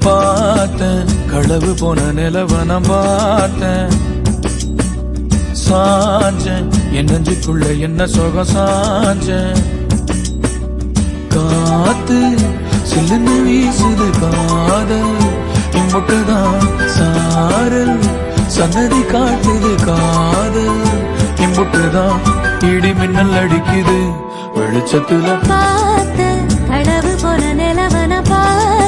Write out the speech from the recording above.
பார்த்தேன் களவு போன நிலவன பார்த்தேன் சாஞ்சேன் என் நெஞ்சுக்குள்ள என்ன சுகம் சாஞ்சேன் காத்து சில்லுன்னு வீசுது காதல் இம்புட்டுதான் சாரல் சன்னதி காட்டுது காதல் இம்புட்டுதான் இடி மின்னல் அடிக்குது வெளிச்சத்துல பார்த்த களவு போன நிலவன பார்த்த